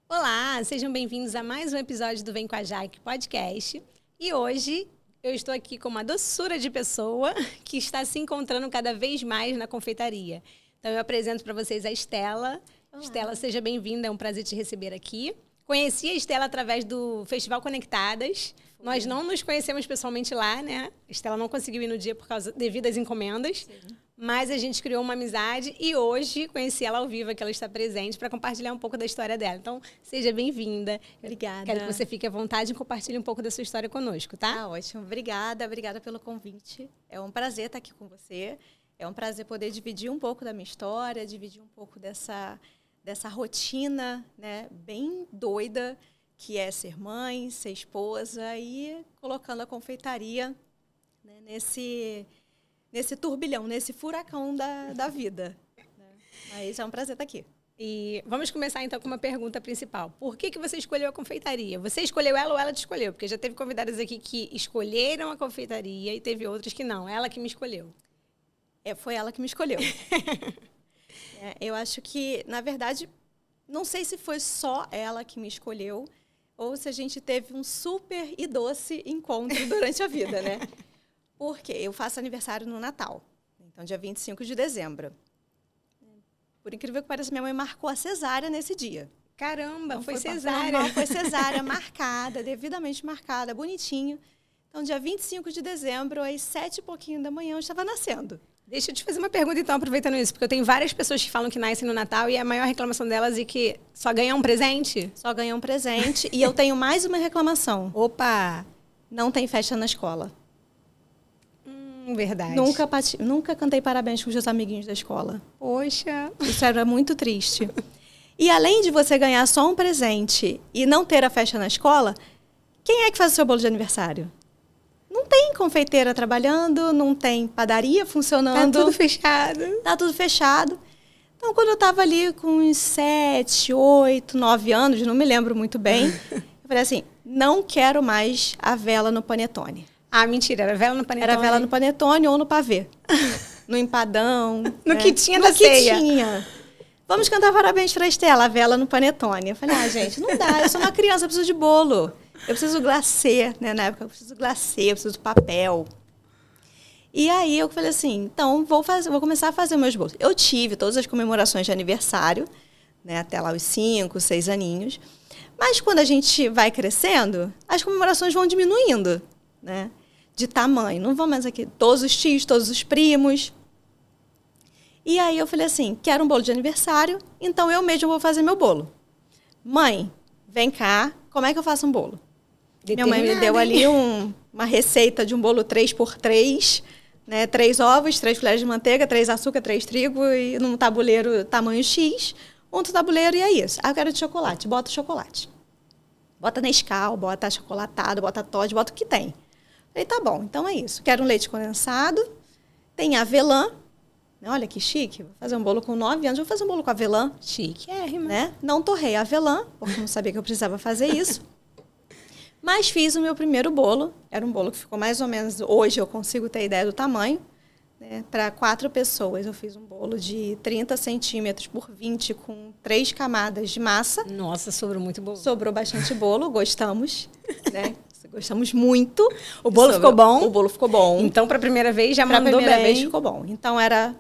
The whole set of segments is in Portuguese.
Olá, sejam bem-vindos a mais um episódio do Vem com a Jaque podcast. E hoje eu estou aqui com uma doçura de pessoa que está se encontrando cada vez mais na confeitaria. Então eu apresento para vocês a Estela. Olá. Estela, seja bem-vinda, é um prazer te receber aqui. Conheci a Estela através do Festival Conectadas. Nós não nos conhecemos pessoalmente lá, né? A Estela não conseguiu ir no dia devido às encomendas. Sim. Mas a gente criou uma amizade e hoje conheci ela ao vivo, que ela está presente, para compartilhar um pouco da história dela. Então, seja bem-vinda. Obrigada. Quero que você fique à vontade e compartilhe um pouco da sua história conosco, tá? Ah, ótimo. Obrigada pelo convite. É um prazer estar aqui com você. É um prazer poder dividir um pouco da minha história, dividir um pouco dessa rotina, né, bem doida, que é ser mãe, ser esposa e colocando a confeitaria, né, nesse turbilhão, nesse furacão da vida. Né? Mas é um prazer estar aqui. E vamos começar então com uma pergunta principal. Por que você escolheu a confeitaria? Você escolheu ela ou ela te escolheu? Porque já teve convidadas aqui que escolheram a confeitaria e teve outras que não. Ela que me escolheu. Foi ela que me escolheu. Eu acho que, na verdade, não sei se foi só ela que me escolheu ou se a gente teve um super e doce encontro durante a vida, né? Porque eu faço aniversário no Natal, então dia 25 de dezembro. Por incrível que pareça, minha mãe marcou a cesárea nesse dia. Caramba, então, foi cesárea. Normal, foi cesárea, marcada, devidamente marcada, bonitinho. Então, dia 25 de dezembro, às 7 e pouquinho da manhã, eu estava nascendo. Deixa eu te fazer uma pergunta, então, aproveitando isso, porque eu tenho várias pessoas que falam que nascem no Natal e a maior reclamação delas é que só ganham um presente. Só ganham um presente. E eu tenho mais uma reclamação. Opa! Não tem festa na escola. Verdade. Nunca cantei parabéns com os meus amiguinhos da escola. Poxa! Isso era muito triste. E além de você ganhar só um presente e não ter a festa na escola, quem é que faz o seu bolo de aniversário? Não tem confeiteira trabalhando, não tem padaria funcionando. Tá tudo fechado. Tá tudo fechado. Então, quando eu estava ali com uns 7, 8, 9 anos, não me lembro muito bem, eu falei assim, não quero mais a vela no panetone. Ah, mentira, era vela no panetone? Era vela no panetone ou no pavê. No empadão. No que tinha da ceia. No que tinha. Vamos cantar parabéns para a Estela, a vela no panetone. Eu falei, gente, não dá, eu sou uma criança, eu preciso de bolo. Eu preciso glacê, né? Na época eu preciso glacê, eu preciso papel. E aí eu falei assim, então vou começar a fazer meus bolos. Eu tive todas as comemorações de aniversário, né? Até lá os 5, 6 aninhos. Mas quando a gente vai crescendo, as comemorações vão diminuindo, né? De tamanho. Não vão mais aqui todos os tios, todos os primos. E aí eu falei assim, quero um bolo de aniversário, então eu mesma vou fazer meu bolo. Mãe, vem cá, como é que eu faço um bolo? Minha mãe me deu ali uma receita de um bolo 3x3, né? 3 ovos, 3 colheres de manteiga, 3 açúcar, 3 trigo e num tabuleiro tamanho X. Outro tabuleiro e é isso. Ah, eu quero de chocolate, bota chocolate. Bota Nescau, bota achocolatado, bota Toddy, bota o que tem. Falei, tá bom, então é isso. Quero um leite condensado, tem avelã. Olha que chique, vou fazer um bolo com 9 anos, vou fazer um bolo com avelã. Chique, né? Não torrei a avelã, porque não sabia que eu precisava fazer isso. Mas fiz o meu primeiro bolo. Era um bolo que ficou mais ou menos... Hoje eu consigo ter ideia do tamanho. Né? Para 4 pessoas, eu fiz um bolo de 30 centímetros por 20, com 3 camadas de massa. Nossa, sobrou muito bolo. Sobrou bastante bolo, gostamos. Né? Gostamos muito. O bolo ficou bom? O bolo ficou bom. Então, para a primeira vez, já mandou bem. Para a primeira vez ficou bom. Então, era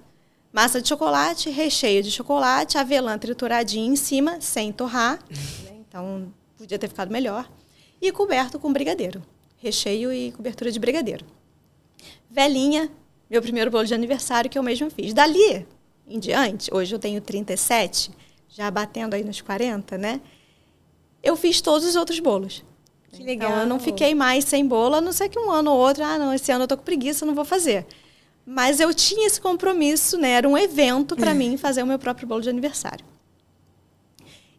massa de chocolate, recheio de chocolate, avelã trituradinho em cima, sem torrar. Né? Então, podia ter ficado melhor. E coberto com brigadeiro. Recheio e cobertura de brigadeiro. Velinha, meu primeiro bolo de aniversário que eu mesma fiz. Dali em diante, hoje eu tenho 37, já batendo aí nos 40, né? Eu fiz todos os outros bolos. Que legal. Então, eu não fiquei mais sem bolo, a não ser que um ano ou outro, não, esse ano eu tô com preguiça, não vou fazer. Mas eu tinha esse compromisso, né? Era um evento para mim fazer o meu próprio bolo de aniversário.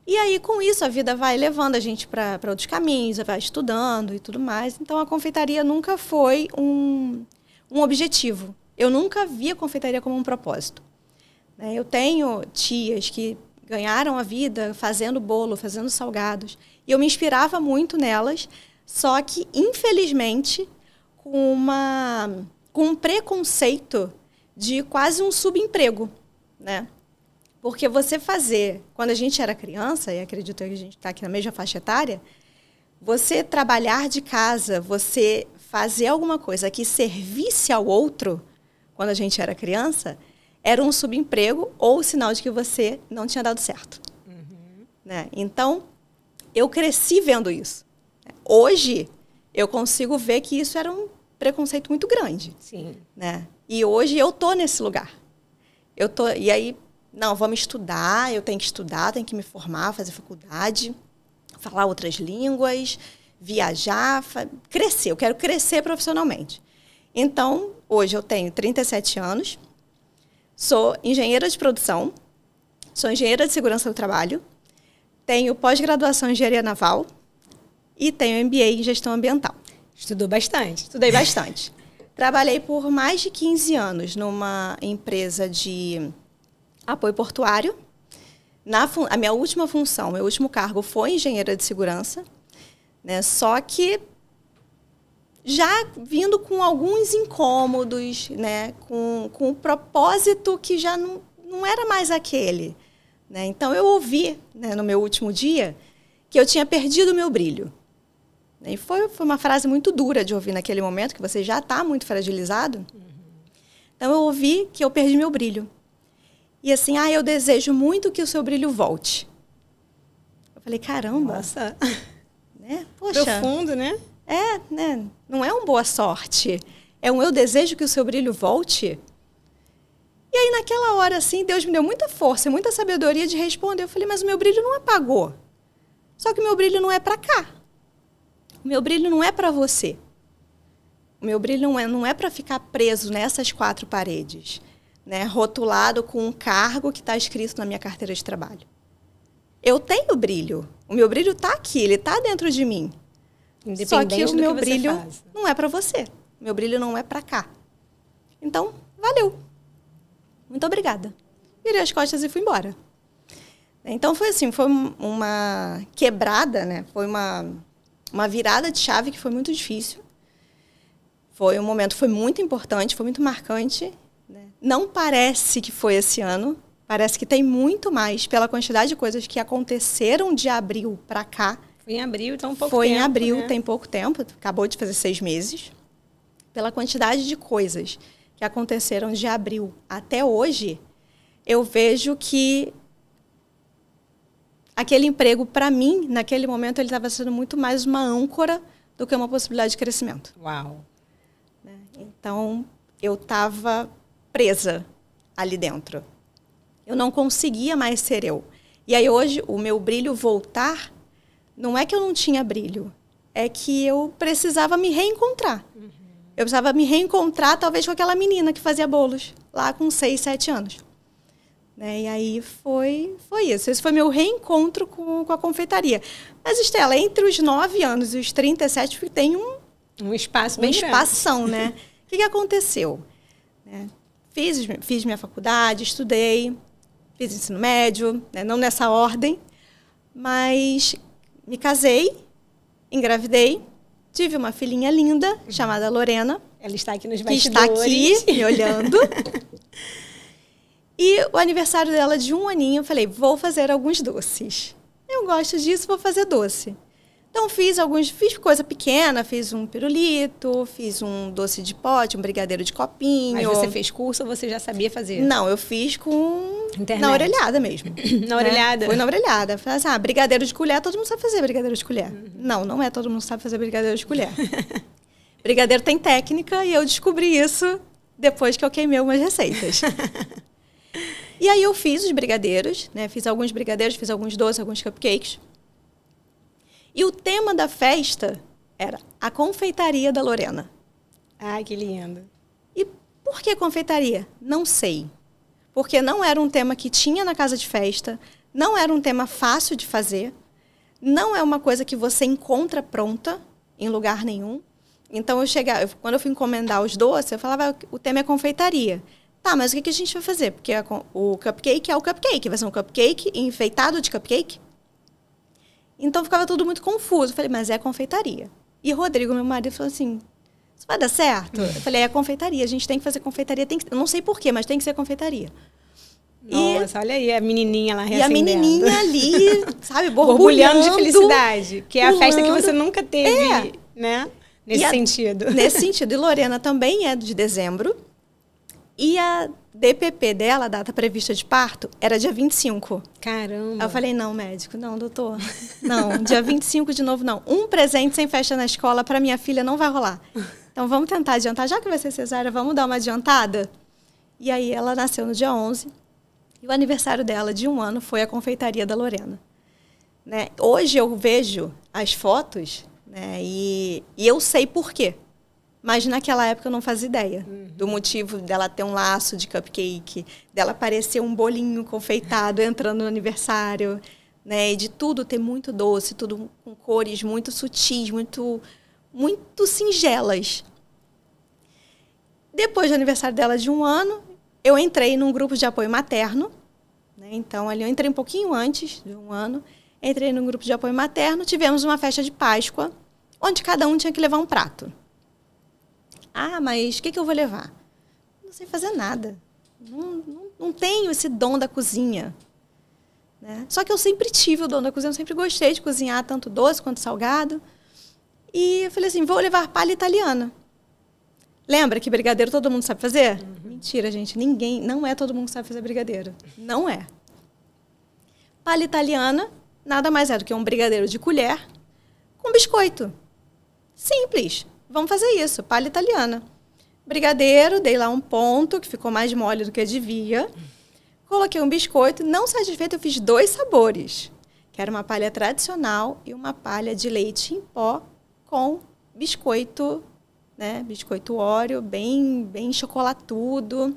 E aí, com isso, a vida vai levando a gente para outros caminhos, vai estudando e tudo mais. Então, a confeitaria nunca foi um objetivo. Eu nunca vi a confeitaria como um propósito. Eu tenho tias que ganharam a vida fazendo bolo, fazendo salgados. E eu me inspirava muito nelas, só que, infelizmente, com um preconceito de quase um subemprego, né? Porque você fazer, quando a gente era criança, e acredito que a gente está aqui na mesma faixa etária, você trabalhar de casa, você fazer alguma coisa que servisse ao outro, quando a gente era criança, era um subemprego ou sinal de que você não tinha dado certo. Né? Então, eu cresci vendo isso. Hoje, eu consigo ver que isso era um preconceito muito grande. Sim. Né? E hoje eu tô nesse lugar. E aí, não, vamos estudar, eu tenho que estudar, tenho que me formar, fazer faculdade, falar outras línguas, viajar, crescer. Eu quero crescer profissionalmente. Então, hoje eu tenho 37 anos, sou engenheira de produção, sou engenheira de segurança do trabalho, tenho pós-graduação em engenharia naval e tenho MBA em gestão ambiental. Estudou bastante. Estudei bastante. Trabalhei por mais de 15 anos numa empresa de apoio portuário. A minha última função, meu último cargo foi engenheira de segurança, né? Só que já vindo com alguns incômodos, né? Com um propósito que já não era mais aquele. Né? Então, eu ouvi, né, no meu último dia que eu tinha perdido o meu brilho. E foi uma frase muito dura de ouvir naquele momento, que você já está muito fragilizado. Então, eu ouvi que eu perdi meu brilho. E assim, eu desejo muito que o seu brilho volte. Eu falei, caramba. Nossa. Né? Poxa. Profundo, né? Né? Não é uma boa sorte. É eu desejo que o seu brilho volte. E aí, naquela hora, assim, Deus me deu muita força, muita sabedoria de responder. Eu falei, mas o meu brilho não apagou. Só que o meu brilho não é para cá. O meu brilho não é para você. O meu brilho não é para ficar preso nessas 4 paredes, né? Rotulado com um cargo que está escrito na minha carteira de trabalho. Eu tenho brilho. O meu brilho está aqui, ele está dentro de mim. Só que o meu brilho não é para você. O meu brilho não é para cá. Então, valeu. Muito obrigada. Virei as costas e fui embora. Então, foi assim, foi uma quebrada, né? Foi uma virada de chave que foi muito difícil. Foi um momento, foi muito importante, foi muito marcante. Né? Não parece que foi esse ano. Parece que tem muito mais pela quantidade de coisas que aconteceram de abril para cá. Foi em abril, então pouco tempo. Foi em abril, né? Tem pouco tempo. Acabou de fazer 6 meses. Pela quantidade de coisas que aconteceram de abril até hoje, eu vejo que aquele emprego, para mim, naquele momento, ele estava sendo muito mais uma âncora do que uma possibilidade de crescimento. Uau! Então, eu estava presa ali dentro. Eu não conseguia mais ser eu. E aí, hoje, o meu brilho voltar, não é que eu não tinha brilho, é que eu precisava me reencontrar. Eu precisava me reencontrar, talvez, com aquela menina que fazia bolos, lá com 6, 7 anos. Né? E aí foi isso. Esse foi meu reencontro com a confeitaria. Mas, Estela, entre os 9 anos e os 37, tem um espaço bem grande. Espação, né? O que aconteceu? Né? Fiz minha faculdade, estudei, fiz ensino médio, né? Não nessa ordem, mas me casei, engravidei, tive uma filhinha linda, chamada Lorena. Ela está aqui nos bastidores. Que está aqui, me olhando. E o aniversário dela de 1 aninho, eu falei, vou fazer alguns doces. Eu gosto disso, vou fazer doce. Então, fiz coisa pequena, fiz um pirulito, fiz um doce de pote, um brigadeiro de copinho. Mas você fez curso ou você já sabia fazer? Não, eu fiz com... Internet. Na orelhada mesmo. Na orelhada? Foi na orelhada. Falei assim, brigadeiro de colher, todo mundo sabe fazer brigadeiro de colher. Não é todo mundo sabe fazer brigadeiro de colher. Brigadeiro tem técnica e eu descobri isso depois que eu queimei algumas receitas. E aí eu fiz os brigadeiros, né? Fiz alguns brigadeiros, fiz alguns doces, alguns cupcakes. E o tema da festa era a confeitaria da Lorena. Ai, que lindo. E por que confeitaria? Não sei. Porque não era um tema que tinha na casa de festa, não era um tema fácil de fazer, não é uma coisa que você encontra pronta em lugar nenhum. Então, quando eu fui encomendar os doces, eu falava, o tema é confeitaria. Tá, mas o que a gente vai fazer? Porque o cupcake é o cupcake. Vai ser um cupcake enfeitado de cupcake? Então, ficava tudo muito confuso. Eu falei, mas é confeitaria. E Rodrigo, meu marido, falou assim, isso vai dar certo? Eu falei, é confeitaria. A gente tem que fazer confeitaria. Eu não sei porquê, mas tem que ser confeitaria. Nossa, olha aí a menininha lá E a menininha ali, sabe, borbulhando de felicidade. Que é pulando. a festa que você nunca teve, né? Nesse sentido. Nesse sentido. E Lorena também é de dezembro. E a DPP dela, a data prevista de parto, era dia 25. Caramba. Aí eu falei, não, médico, não, doutor. Não, dia 25 de novo, não. Um presente sem festa na escola para minha filha não vai rolar. Então, vamos tentar adiantar. Já que vai ser cesárea, vamos dar uma adiantada? E aí, ela nasceu no dia 11. E o aniversário dela, de 1 ano, foi a confeitaria da Lorena. Né? Hoje, eu vejo as fotos, né, e eu sei por quê. Mas naquela época eu não fazia ideia do motivo dela ter um laço de cupcake, dela parecer um bolinho confeitado entrando no aniversário, né? E de tudo ter muito doce, tudo com cores muito sutis, muito singelas. Depois do aniversário dela de 1 ano, eu entrei num grupo de apoio materno, né? Então, ali eu entrei um pouquinho antes de 1 ano, entrei num grupo de apoio materno, tivemos uma festa de Páscoa, onde cada um tinha que levar um prato. Ah, mas o que eu vou levar? Não sei fazer nada. Não tenho esse dom da cozinha. Né? Só que eu sempre tive o dom da cozinha, eu sempre gostei de cozinhar, tanto doce quanto salgado. E eu falei assim, vou levar palha italiana. Lembra que brigadeiro todo mundo sabe fazer? Mentira, gente. Não é todo mundo que sabe fazer brigadeiro. Não é. Palha italiana nada mais é do que um brigadeiro de colher com biscoito. Simples. Vamos fazer isso, palha italiana. Brigadeiro, dei lá um ponto, que ficou mais mole do que devia. Coloquei um biscoito. Não satisfeito, eu fiz 2 sabores. Que era uma palha tradicional e uma palha de leite em pó com biscoito, né? Biscoito Oreo, bem chocolatudo.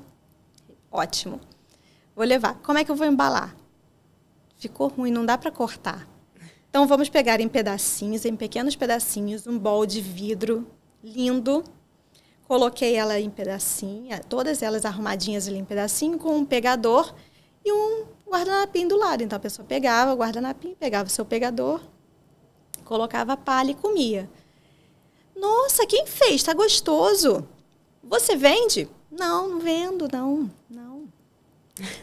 Ótimo. Vou levar. Como é que eu vou embalar? Ficou ruim, não dá para cortar. Então, vamos pegar em pedacinhos, em pequenos pedacinhos, um bowl de vidro lindo. Coloquei ela em pedacinho, todas elas arrumadinhas ali em pedacinho, com um pegador e um guardanapinho do lado. Então, a pessoa pegava o guardanapinho, pegava o seu pegador, colocava a palha e comia. Nossa, quem fez? Está gostoso. Você vende? Não, não vendo, não.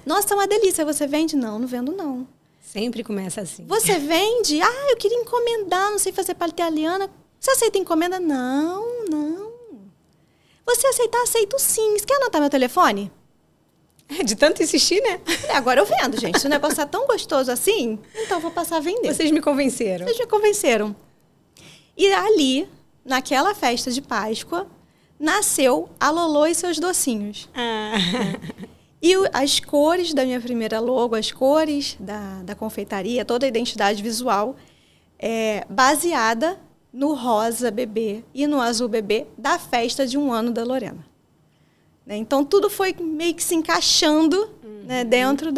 Nossa, é uma delícia. Você vende? Não vendo, não. Sempre começa assim. Você vende? Ah, eu queria encomendar, não sei fazer palha italiana. Você aceita encomenda? Não. Você aceitar? Aceito sim. Você quer anotar meu telefone? De tanto insistir, né? Agora eu vendo, gente. Se o negócio tá tão gostoso assim, então eu vou passar a vender. Vocês me convenceram. Vocês me convenceram. E ali, naquela festa de Páscoa, nasceu a Lolô e seus docinhos. E as cores da minha primeira logo, as cores da confeitaria, toda a identidade visual, baseada no rosa bebê e no azul bebê da festa de 1 ano da Lorena. Né? Então, tudo foi meio que se encaixando né, dentro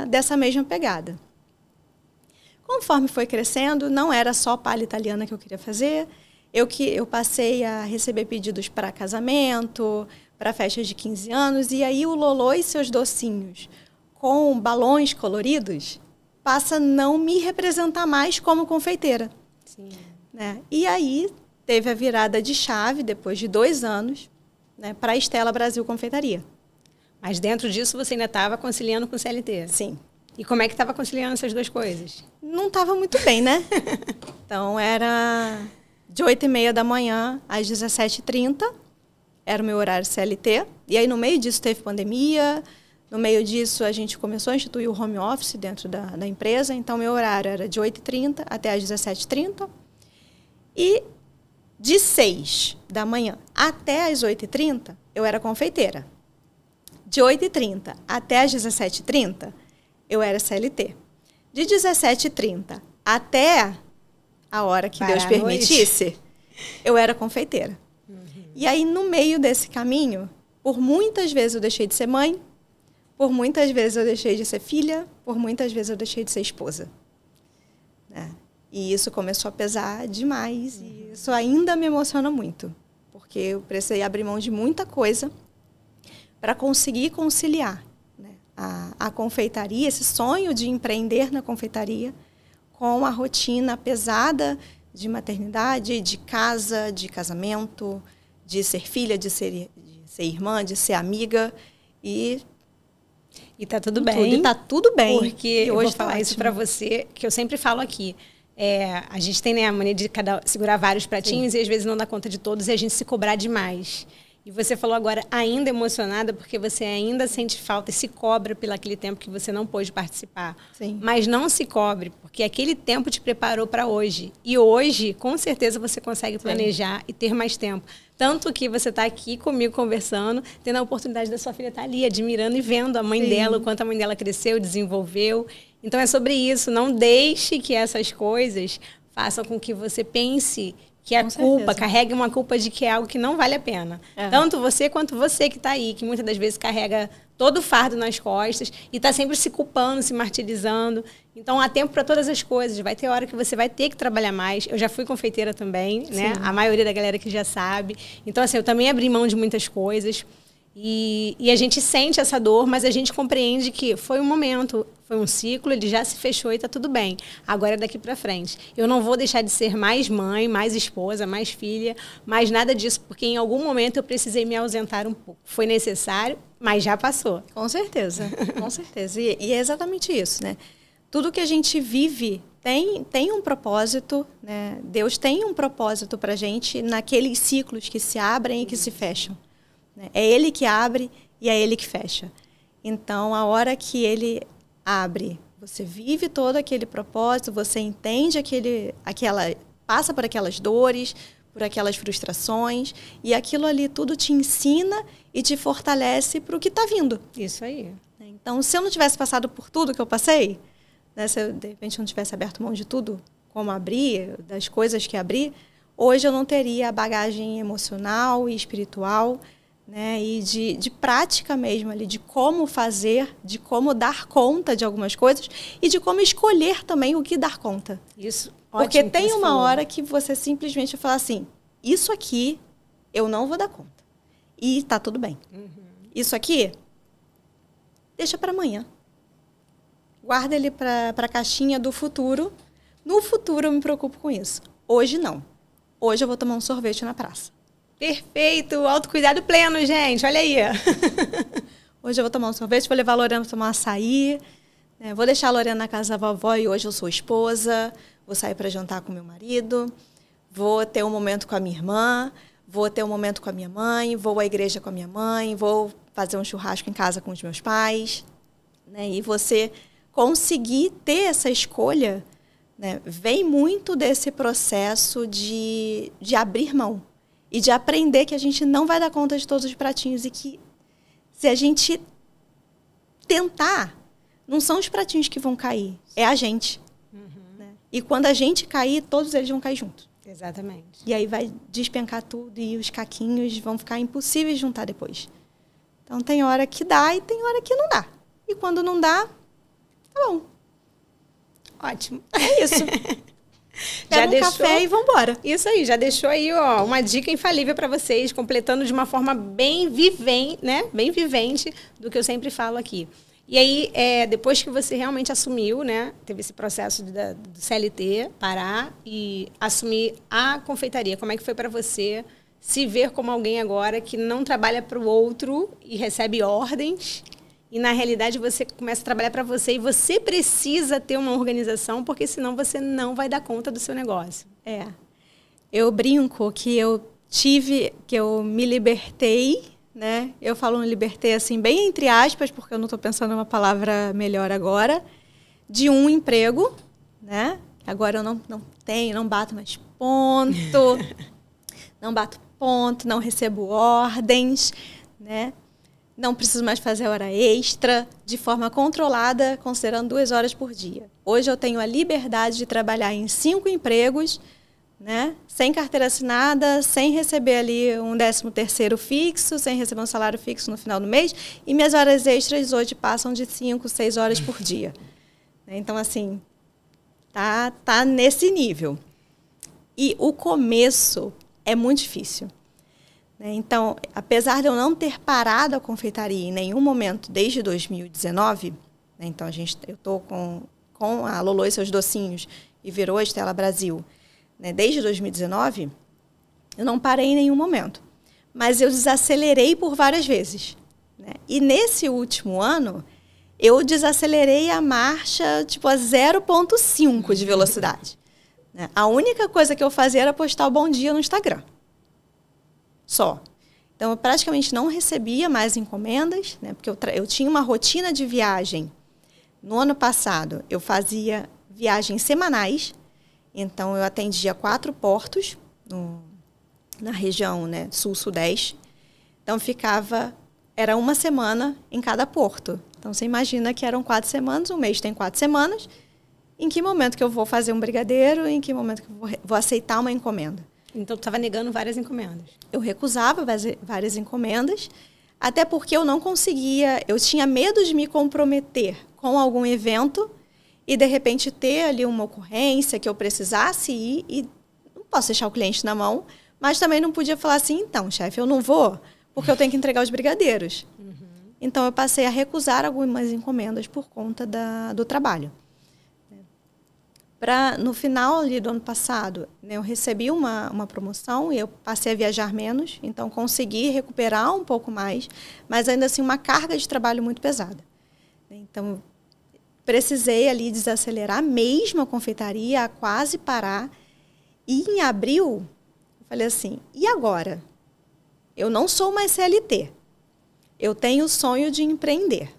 dessa mesma pegada. Conforme foi crescendo, não era só palha italiana que eu queria fazer. Eu passei a receber pedidos para casamento, para festas de 15 anos, e aí o Lolô e seus docinhos com balões coloridos passa a não me representar mais como confeiteira. Sim. Né? E aí teve a virada de chave, depois de 2 anos, né, para a Stella Brasil Confeitaria. Mas dentro disso você ainda estava conciliando com o CLT? Sim. E como é que estava conciliando essas 2 coisas? Não estava muito bem, né? Então, era de 8h30 da manhã às 17h30. Era o meu horário CLT. E aí, no meio disso, teve pandemia. No meio disso, a gente começou a instituir o home office dentro da empresa. Então, meu horário era de 8h30 até às 17h30. E de 6 da manhã até às 8h30, eu era confeiteira. De 8h30 até às 17h30, eu era CLT. De 17h30 até a hora que Deus permitisse, eu era confeiteira. E aí, no meio desse caminho, por muitas vezes eu deixei de ser mãe, por muitas vezes eu deixei de ser filha, por muitas vezes eu deixei de ser esposa. Né? E isso começou a pesar demais, e isso ainda me emociona muito, porque eu precisei abrir mão de muita coisa para conseguir conciliar, né, a confeitaria, esse sonho de empreender na confeitaria, com a rotina pesada de maternidade, de casa, de casamento, de ser filha, de ser irmã, de ser amiga. E E tá tudo com bem. tudo, e tá tudo bem. Porque e eu hoje vou falar tá isso para você, que eu sempre falo aqui. A gente tem, né, a mania de segurar vários pratinhos e às vezes não dá conta de todos e a gente se cobrar demais. E você falou agora ainda emocionada porque você ainda sente falta e se cobra pelo aquele tempo que você não pôde participar. Sim. Mas não se cobre, porque aquele tempo te preparou para hoje. E hoje, com certeza, você consegue planejar e ter mais tempo. Tanto que você está aqui comigo conversando, tendo a oportunidade da sua filha estar ali, admirando e vendo a mãe dela, o quanto a mãe dela cresceu, desenvolveu. Então é sobre isso. Não deixe que essas coisas façam com que você pense que a culpa, carregue uma culpa de que é algo que não vale a pena. Tanto você quanto você que está aí, que muitas das vezes carrega todo o fardo nas costas e está sempre se culpando, se martirizando. Então, há tempo para todas as coisas. Vai ter hora que você vai ter que trabalhar mais. Eu já fui confeiteira também, né? A maioria da galera que já sabe. Então, assim, eu também abri mão de muitas coisas. E a gente sente essa dor, mas a gente compreende que foi um momento, foi um ciclo, ele já se fechou e está tudo bem. Agora é daqui para frente. Eu não vou deixar de ser mais mãe, mais esposa, mais filha, mais nada disso, porque em algum momento eu precisei me ausentar um pouco. Foi necessário, mas já passou. Com certeza, com certeza. E é exatamente isso, né? Tudo que a gente vive tem um propósito, né? Deus tem um propósito para a gente naqueles ciclos que se abrem e que se fecham. É Ele que abre e é Ele que fecha. Então, a hora que Ele abre, você vive todo aquele propósito, você entende passa por aquelas dores, por aquelas frustrações, e aquilo ali tudo te ensina e te fortalece para o que está vindo. Isso aí. Então, se eu não tivesse passado por tudo que eu passei, né, se eu, de repente, não tivesse aberto mão de tudo, como abrir, das coisas que abri, hoje eu não teria a bagagem emocional e espiritual, né, e de prática mesmo ali, de como fazer, de como dar conta de algumas coisas e de como escolher também o que dar conta. Isso. Porque Ótimo tem que uma falou. hora que você simplesmente vai falar assim, isso aqui eu não vou dar conta. E tá tudo bem. Isso aqui, deixa para amanhã. Guarda ele para a caixinha do futuro. No futuro eu me preocupo com isso. Hoje não. Hoje eu vou tomar um sorvete na praça. Perfeito, autocuidado pleno, gente, olha aí. Hoje eu vou tomar um sorvete, vou levar a Lorena para tomar um açaí, né? Vou deixar a Lorena na casa da vovó e hoje eu sou esposa, vou sair para jantar com meu marido, vou ter um momento com a minha irmã, vou ter um momento com a minha mãe, vou à igreja com a minha mãe, vou fazer um churrasco em casa com os meus pais, né? E você conseguir ter essa escolha, né, vem muito desse processo de abrir mão. E de aprender que a gente não vai dar conta de todos os pratinhos e que se a gente tentar, não são os pratinhos que vão cair, é a gente. Né? E quando a gente cair, todos eles vão cair junto. Exatamente. E aí vai despencar tudo e os caquinhos vão ficar impossíveis de juntar depois. Então tem hora que dá e tem hora que não dá. E quando não dá, tá bom. Ótimo. É isso. Pega um café e vambora. Isso aí, já deixou aí, ó, uma dica infalível para vocês, completando de uma forma bem vivente, né? Bem vivente do que eu sempre falo aqui. E aí, depois que você realmente assumiu, né? Teve esse processo do CLT, parar e assumir a confeitaria. Como é que foi para você se ver como alguém agora que não trabalha para o outro e recebe ordens? E, na realidade, você começa a trabalhar para você e você precisa ter uma organização, porque senão você não vai dar conta do seu negócio. Eu brinco que eu me libertei, né? Eu falo me libertei assim, bem entre aspas, porque eu não estou pensando em uma palavra melhor agora, de um emprego, né? Agora eu não bato mais ponto, não recebo ordens, né? Não preciso mais fazer hora extra, de forma controlada, considerando 2 horas por dia. Hoje eu tenho a liberdade de trabalhar em 5 empregos, né? Sem carteira assinada, sem receber ali um 13º fixo, sem receber um salário fixo no final do mês. E minhas horas extras hoje passam de 5, 6 horas por dia. Então, assim, tá nesse nível. E o começo é muito difícil. Então, apesar de eu não ter parado a confeitaria em nenhum momento desde 2019, né, então eu estou com a Lolo e seus docinhos e virou a Estela Brasil, né, desde 2019, eu não parei em nenhum momento. Mas eu desacelerei por várias vezes. Né? E nesse último ano, eu desacelerei a marcha, tipo, a 0,5 de velocidade. Né? A única coisa que eu fazia era postar o bom dia no Instagram. Só. Então, eu praticamente não recebia mais encomendas, né? Porque eu tinha uma rotina de viagem. No ano passado, eu fazia viagens semanais. Então, eu atendia 4 portos na região, né, sul-sudeste. Então, era uma semana em cada porto. Então, você imagina que eram 4 semanas, um mês tem 4 semanas. Em que momento que eu vou fazer um brigadeiro? Em que momento que eu vou aceitar uma encomenda? Então, tu estava negando várias encomendas. Eu recusava várias encomendas, até porque eu não conseguia, eu tinha medo de me comprometer com algum evento e, de repente, ter ali uma ocorrência que eu precisasse ir e não posso deixar o cliente na mão, mas também não podia falar assim, então, chefe, eu não vou, porque eu tenho que entregar os brigadeiros. Então, eu passei a recusar algumas encomendas por conta do trabalho. No final ali do ano passado, né, eu recebi uma promoção e eu passei a viajar menos, então consegui recuperar um pouco mais, mas ainda assim uma carga de trabalho muito pesada. Então, precisei ali desacelerar mesmo a confeitaria, a quase parar. E em abril, eu falei assim, e agora? Eu não sou mais CLT. Eu tenho o sonho de empreender.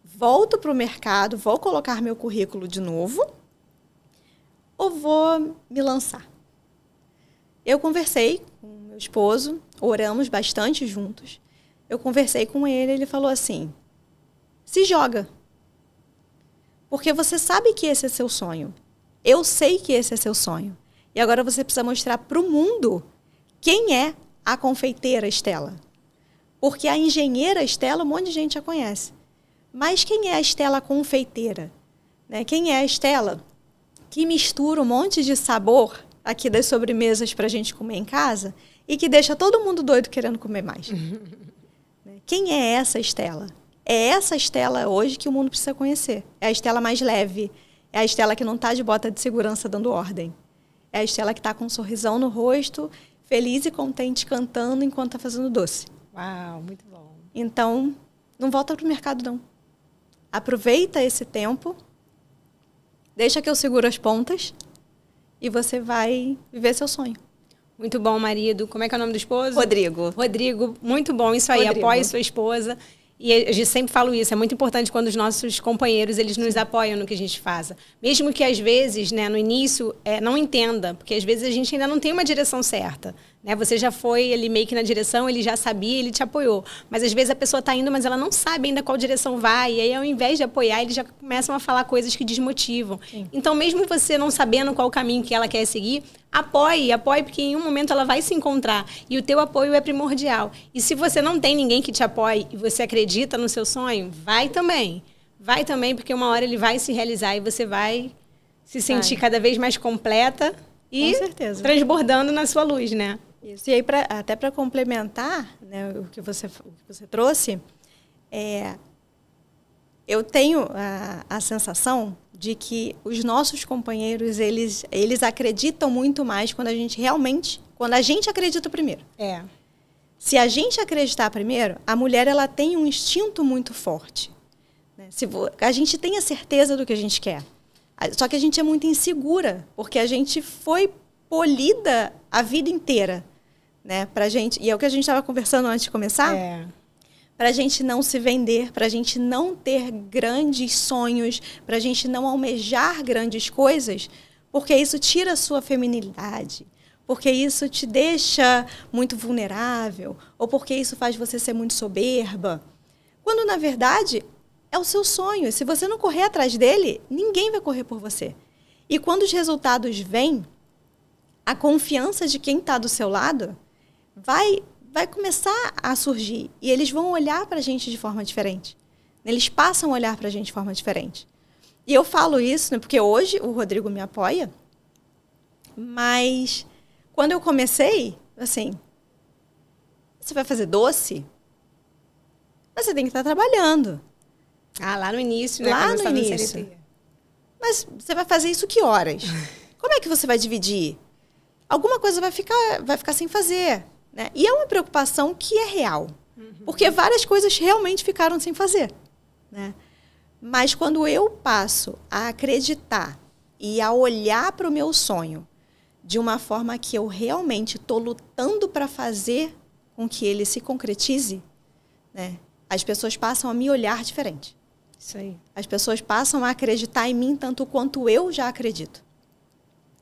Volto para o mercado, vou colocar meu currículo de novo ou vou me lançar? Eu conversei com meu esposo, oramos bastante juntos. Eu conversei com ele falou assim, se joga. Porque você sabe que esse é seu sonho. Eu sei que esse é seu sonho. E agora você precisa mostrar para o mundo quem é a confeiteira Estela. Porque a engenheira Estela, um monte de gente já conhece. Mas quem é a Estela confeiteira? Né? Quem é a Estela que mistura um monte de sabor aqui das sobremesas para a gente comer em casa e que deixa todo mundo doido querendo comer mais? Quem é essa Estela? É essa Estela hoje que o mundo precisa conhecer. É a Estela mais leve. É a Estela que não está de bota de segurança dando ordem. É a Estela que está com um sorrisão no rosto, feliz e contente, cantando enquanto está fazendo doce. Uau, muito bom. Então, não volta para o mercado, não. Aproveita esse tempo, deixa que eu seguro as pontas e você vai viver seu sonho. Muito bom, marido. Como é que é o nome do esposo? Rodrigo. Rodrigo, muito bom. Isso aí, Rodrigo. apoie sua esposa. E a gente sempre fala isso, é muito importante quando os nossos companheiros, eles nos apoiam no que a gente faça. Mesmo que às vezes, né, no início, não entenda, porque às vezes a gente ainda não tem uma direção certa. Né? Você já foi ele meio que na direção, ele já sabia, ele te apoiou. Mas às vezes a pessoa está indo, mas ela não sabe ainda qual direção vai. E aí, ao invés de apoiar, eles já começam a falar coisas que desmotivam. Sim. Então, mesmo você não sabendo qual o caminho que ela quer seguir, apoie, porque em um momento ela vai se encontrar. E o teu apoio é primordial. E se você não tem ninguém que te apoie e você acredita no seu sonho, vai também. Vai também, porque uma hora ele vai se realizar e você vai se sentir cada vez mais completa e transbordando na sua luz, né? Isso. E aí, até para complementar, né, o que você trouxe, eu tenho a sensação de que os nossos companheiros, eles acreditam muito mais quando a gente acredita primeiro. Se a gente acreditar primeiro, a mulher ela tem um instinto muito forte. Né? A gente tem a certeza do que a gente quer. Só que a gente é muito insegura, porque a gente foi polida a vida inteira. Né? Pra gente, e é o que a gente estava conversando antes de começar, para a gente não se vender, para a gente não ter grandes sonhos, para a gente não almejar grandes coisas, porque isso tira a sua feminilidade, porque isso te deixa muito vulnerável, ou porque isso faz você ser muito soberba, quando na verdade é o seu sonho. E se você não correr atrás dele, ninguém vai correr por você. E quando os resultados vêm, a confiança de quem está do seu lado vai começar a surgir. E eles vão olhar para a gente de forma diferente. Eles passam a olhar para a gente de forma diferente. E eu falo isso, né, porque hoje o Rodrigo me apoia, mas quando eu comecei, assim, você vai fazer doce? Mas você tem que estar trabalhando. Lá no início, né? Lá no início. Mas você vai fazer isso que horas? Como é que você vai dividir? Alguma coisa vai ficar sem fazer. Né? E é uma preocupação que é real. Porque várias coisas realmente ficaram sem fazer. Né? Mas quando eu passo a acreditar e a olhar para o meu sonho de uma forma que eu realmente estou lutando para fazer com que ele se concretize, né, as pessoas passam a me olhar diferente. Isso aí. As pessoas passam a acreditar em mim tanto quanto eu já acredito.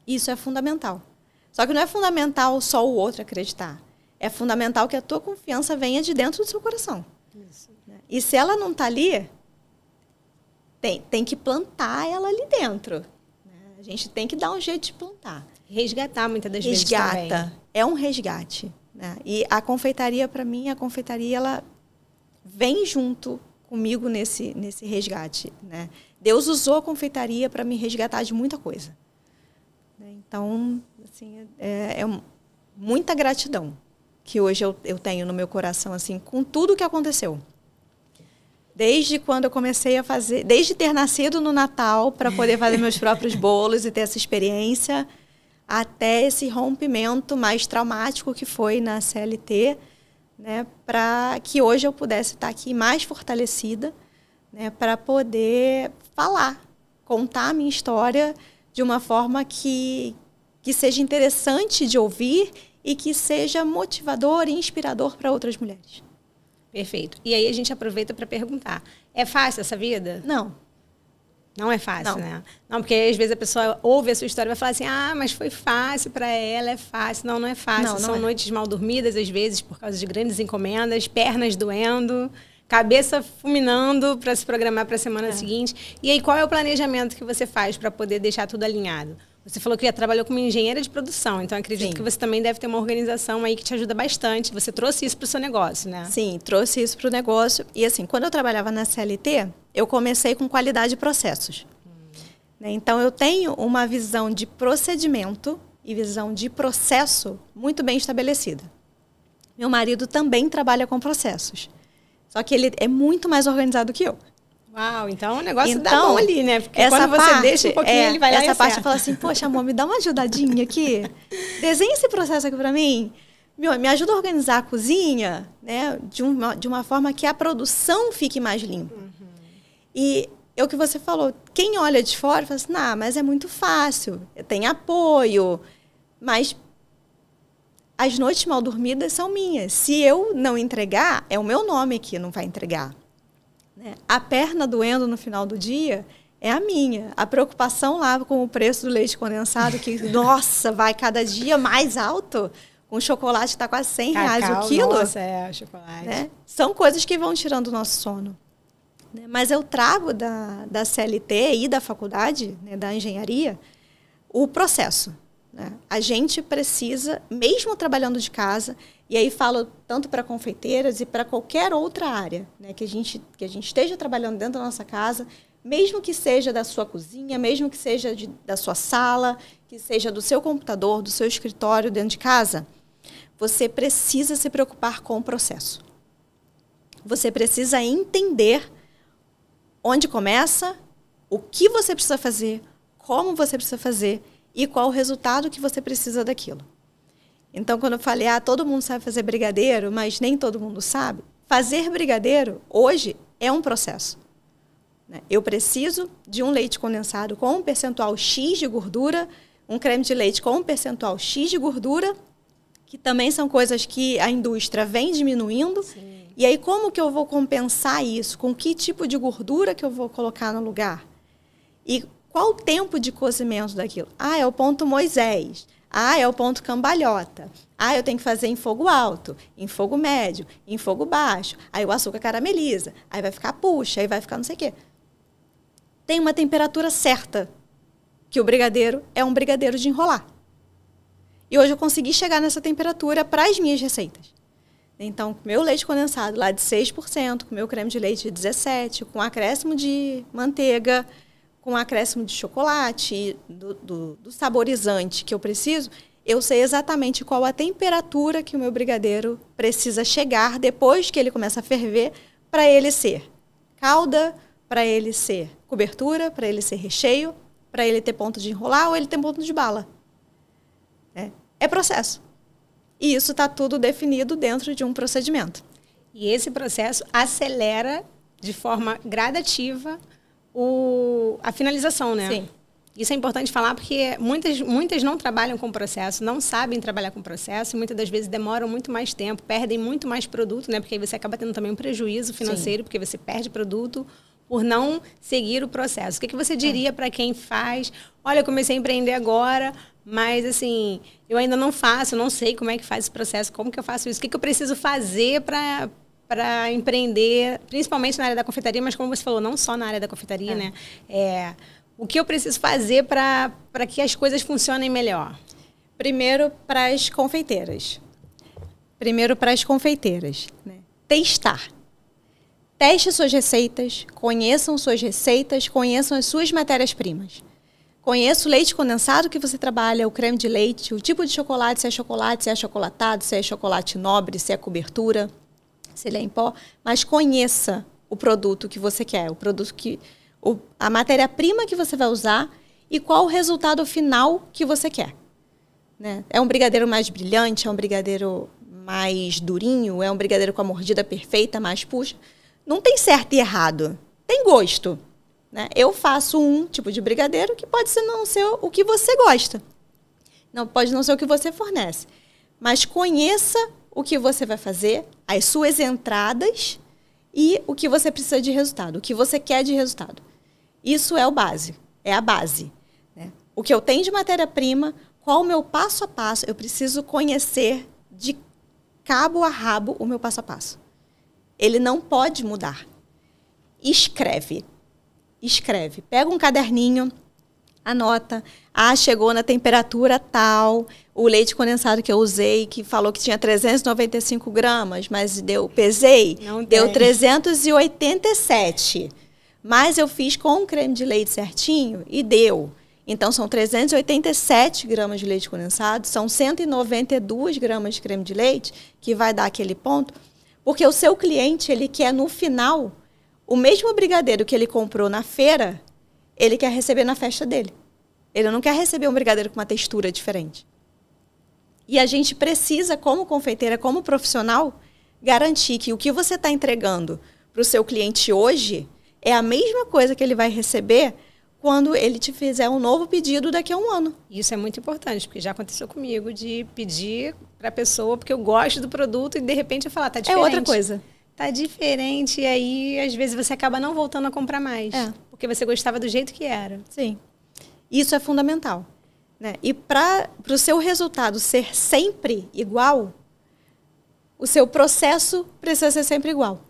Isso é fundamental. Só que não é fundamental só o outro acreditar. É fundamental que a tua confiança venha de dentro do seu coração. Isso. E se ela não está ali, tem que plantar ela ali dentro. A gente tem que dar um jeito de plantar. Resgatar muitas das vezes também. Resgata. É um resgate. Né? E a confeitaria, para mim, ela vem junto comigo nesse resgate. Né? Deus usou a confeitaria para me resgatar de muita coisa. Então, assim, é muita gratidão que hoje eu tenho no meu coração, assim, com tudo que aconteceu. Desde quando eu comecei a fazer, desde ter nascido no Natal para poder fazer meus próprios bolos e ter essa experiência, até esse rompimento mais traumático que foi na CLT, né, para que hoje eu pudesse estar aqui mais fortalecida, né, para poder falar, contar a minha história de uma forma que seja interessante de ouvir e que seja motivador e inspirador para outras mulheres. Perfeito. E aí a gente aproveita para perguntar, é fácil essa vida? Não. Não é fácil, Não. né? Não, porque às vezes a pessoa ouve a sua história e vai falar assim, mas foi fácil para ela, é fácil. Não é fácil. Não São é. noites mal dormidas, às vezes, por causa de grandes encomendas, pernas doendo, cabeça fulminando para se programar para a semana seguinte. E aí, qual é o planejamento que você faz para poder deixar tudo alinhado? Você falou que já trabalhou como engenheira de produção, então acredito Sim. que você também deve ter uma organização aí que te ajuda bastante. Você trouxe isso para o seu negócio, né? Sim, trouxe isso para o negócio. E assim, quando eu trabalhava na CLT, eu comecei com qualidade de processos. Né? Então, eu tenho uma visão de procedimento e visão de processo muito bem estabelecida. Meu marido também trabalha com processos. Só que ele é muito mais organizado que eu. Uau, então o negócio dá bom ali, né? Porque essa quando você parte, deixa um pouquinho, ele vai lá e essa parte acerta. fala assim, poxa, amor, me dá uma ajudadinha aqui. Desenha esse processo aqui para mim. Me ajuda a organizar a cozinha, né? De uma forma que a produção fique mais limpa. E é o que você falou. Quem olha de fora fala assim, mas é muito fácil. Tem apoio. Mas as noites mal dormidas são minhas. Se eu não entregar, é o meu nome que não vai entregar. Né? A perna doendo no final do dia é a minha. A preocupação lá com o preço do leite condensado, que, nossa, vai cada dia mais alto. Com o chocolate que está quase R$100 Cacau, o quilo. Nossa, chocolate. Né? São coisas que vão tirando o nosso sono. Né? Mas eu trago da CLT e da faculdade, né, da engenharia, o processo. Né? A gente precisa, mesmo trabalhando de casa, e aí falo tanto para confeiteiras e para qualquer outra área, né, que a gente esteja trabalhando dentro da nossa casa, mesmo que seja da sua cozinha, mesmo que seja da sua sala, que seja do seu computador, do seu escritório dentro de casa, você precisa se preocupar com o processo. Você precisa entender onde começa, o que você precisa fazer, como você precisa fazer e qual o resultado que você precisa daquilo. Então, quando eu falei, todo mundo sabe fazer brigadeiro, mas nem todo mundo sabe, fazer brigadeiro, hoje, é um processo. Né? Eu preciso de um leite condensado com um percentual X de gordura, um creme de leite com um percentual X de gordura, que também são coisas que a indústria vem diminuindo. Sim. E aí, como que eu vou compensar isso? Com que tipo de gordura que eu vou colocar no lugar? E qual o tempo de cozimento daquilo? É o ponto Moisés. É o ponto cambalhota. Eu tenho que fazer em fogo alto, em fogo médio, em fogo baixo. Aí o açúcar carameliza. Aí vai ficar puxa, aí vai ficar não sei o quê. Tem uma temperatura certa, que o brigadeiro é um brigadeiro de enrolar. E hoje eu consegui chegar nessa temperatura para as minhas receitas. Então, com meu leite condensado lá de 6%, com meu creme de leite de 17%, com acréscimo de manteiga, com acréscimo de chocolate, do saborizante que eu preciso, eu sei exatamente qual a temperatura que o meu brigadeiro precisa chegar depois que ele começa a ferver para ele ser calda, para ele ser cobertura, para ele ser recheio, para ele ter ponto de enrolar ou ele ter ponto de bala. É processo. E isso está tudo definido dentro de um procedimento. E esse processo acelera de forma gradativa a finalização, né? Sim. Isso é importante falar porque muitas não trabalham com processo, não sabem trabalhar com processo e muitas das vezes demoram muito mais tempo, perdem muito mais produto, né? Porque aí você acaba tendo também um prejuízo financeiro, porque você perde produto por não seguir o processo. O que você diria para quem faz? Olha, eu comecei a empreender agora, mas assim, eu ainda não faço, eu não sei como é que faz esse processo, como que eu faço isso, o que eu preciso fazer para empreender, principalmente na área da confeitaria, mas como você falou, não só na área da confeitaria, né? O que eu preciso fazer para que as coisas funcionem melhor? Primeiro, para as confeiteiras. Né? Testar. Teste suas receitas, conheçam suas receitas, conheçam as suas matérias-primas. Conheça o leite condensado que você trabalha, o creme de leite, o tipo de chocolate, se é achocolatado, se é chocolate nobre, se é cobertura, se ele é em pó. Mas conheça o produto que você quer, a matéria-prima que você vai usar e qual o resultado final que você quer. Né? É um brigadeiro mais brilhante, é um brigadeiro mais durinho, é um brigadeiro com a mordida perfeita, mais puxa. Não tem certo e errado, tem gosto. Né? Eu faço um tipo de brigadeiro que pode não ser o que você gosta. Pode não ser o que você fornece. Mas conheça o que você vai fazer, as suas entradas e o que você precisa de resultado, o que você quer de resultado. Isso é a base. Né? O que eu tenho de matéria-prima, qual o meu passo a passo, eu preciso conhecer de cabo a rabo o meu passo a passo. Ele não pode mudar. Escreve. Pega um caderninho, anota. Chegou na temperatura tal, o leite condensado que eu usei, que falou que tinha 395 gramas, mas pesei, deu 387. Mas eu fiz com o creme de leite certinho e deu. Então, são 387 gramas de leite condensado, são 192 gramas de creme de leite, que vai dar aquele ponto. Porque o seu cliente, ele quer, no final, o mesmo brigadeiro que ele comprou na feira, ele quer receber na festa dele. Ele não quer receber um brigadeiro com uma textura diferente. E a gente precisa, como confeiteira, como profissional, garantir que o que você está entregando para o seu cliente hoje é a mesma coisa que ele vai receber quando ele te fizer um novo pedido daqui a um ano. Isso é muito importante, porque já aconteceu comigo de pedir para a pessoa, porque eu gosto do produto e de repente eu falar, tá diferente. É outra coisa. Tá diferente e aí às vezes você acaba não voltando a comprar mais. Porque você gostava do jeito que era. Sim. Isso é fundamental. Né? E para o seu resultado ser sempre igual, o seu processo precisa ser sempre igual.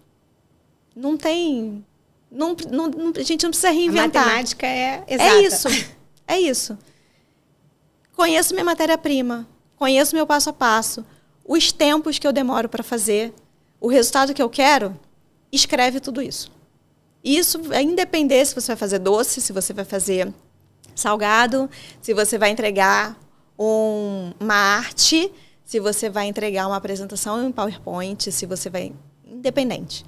Não tem... a gente não precisa reinventar. A matemática é exata. É isso. Conheço minha matéria-prima, conheço meu passo a passo, os tempos que eu demoro para fazer, o resultado que eu quero, escreve tudo isso. Isso é independente se você vai fazer doce, se você vai fazer salgado, se você vai entregar uma arte, se você vai entregar uma apresentação em PowerPoint, se você vai... Independente.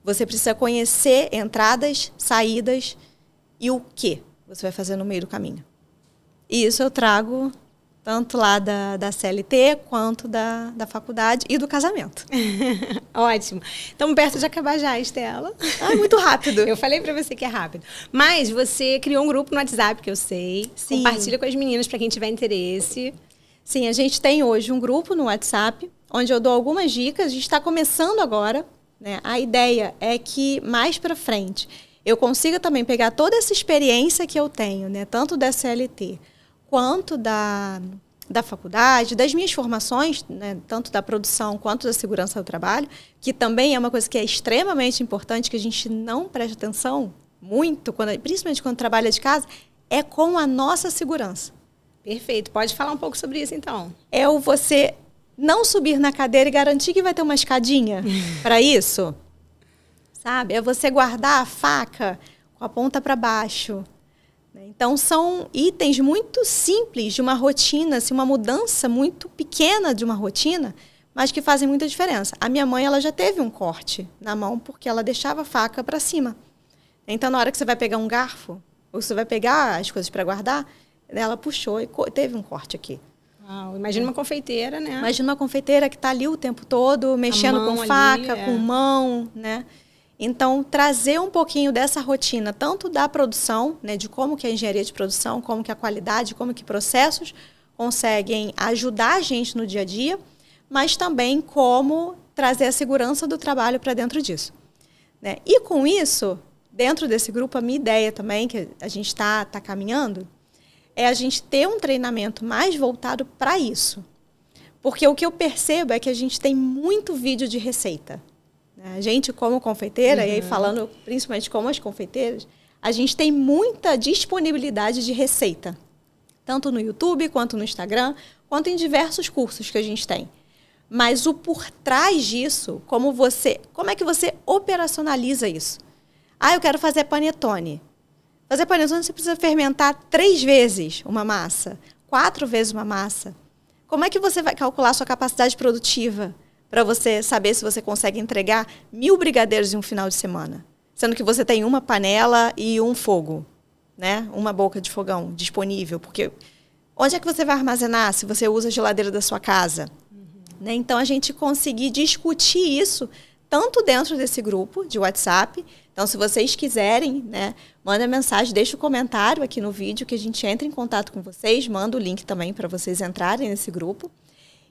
Você precisa conhecer entradas, saídas e o que você vai fazer no meio do caminho. E isso eu trago tanto lá da CLT quanto da faculdade e do casamento. Ótimo. Estamos perto de acabar já, Estela. Muito rápido. Eu falei para você que é rápido. Mas você criou um grupo no WhatsApp, que eu sei. Sim. Compartilha com as meninas para quem tiver interesse. Sim, a gente tem hoje um grupo no WhatsApp, onde eu dou algumas dicas. A gente está começando agora. Né? A ideia é que, mais para frente, eu consiga também pegar toda essa experiência que eu tenho, né? Tanto da CLT quanto da faculdade, das minhas formações, né? Tanto da produção quanto da segurança do trabalho, que também é uma coisa que é extremamente importante, que a gente não presta atenção muito, principalmente quando trabalha de casa, é com a nossa segurança. Perfeito. Pode falar um pouco sobre isso, então. É você não subir na cadeira e garantir que vai ter uma escadinha para isso. Sabe? É você guardar a faca com a ponta para baixo. Então, são itens muito simples de uma rotina, assim, uma mudança muito pequena de uma rotina, mas que fazem muita diferença. A minha mãe, ela já teve um corte na mão porque ela deixava a faca para cima. Então, na hora que você vai pegar um garfo, ou você vai pegar as coisas para guardar, ela puxou e teve um corte aqui. Imagina uma confeiteira, né? Imagina uma confeiteira que está ali o tempo todo, mexendo com faca, com mão, né? Então, trazer um pouquinho dessa rotina, tanto da produção, né, de como que a engenharia de produção, como que a qualidade, como que processos conseguem ajudar a gente no dia a dia, mas também como trazer a segurança do trabalho para dentro disso. Né? E com isso, dentro desse grupo, a minha ideia também, que a gente está caminhando, é a gente ter um treinamento mais voltado para isso. Porque o que eu percebo é que a gente tem muito vídeo de receita. A gente, como confeiteira, e aí falando principalmente como as confeiteiras, a gente tem muita disponibilidade de receita. Tanto no YouTube, quanto no Instagram, quanto em diversos cursos que a gente tem. Mas o por trás disso, como é que você operacionaliza isso? Ah, eu quero fazer panetone. Fazer panetone você precisa fermentar 3 vezes uma massa, 4 vezes uma massa. Como é que você vai calcular a sua capacidade produtiva para você saber se você consegue entregar 1000 brigadeiros em um final de semana? Sendo que você tem uma panela e um fogo, né? Uma boca de fogão disponível. Porque onde é que você vai armazenar se você usa a geladeira da sua casa? Né? Então, a gente conseguir discutir isso tanto dentro desse grupo de WhatsApp. Então, se vocês quiserem, né, manda mensagem, deixa o comentário aqui no vídeo que a gente entra em contato com vocês, manda o link também para vocês entrarem nesse grupo.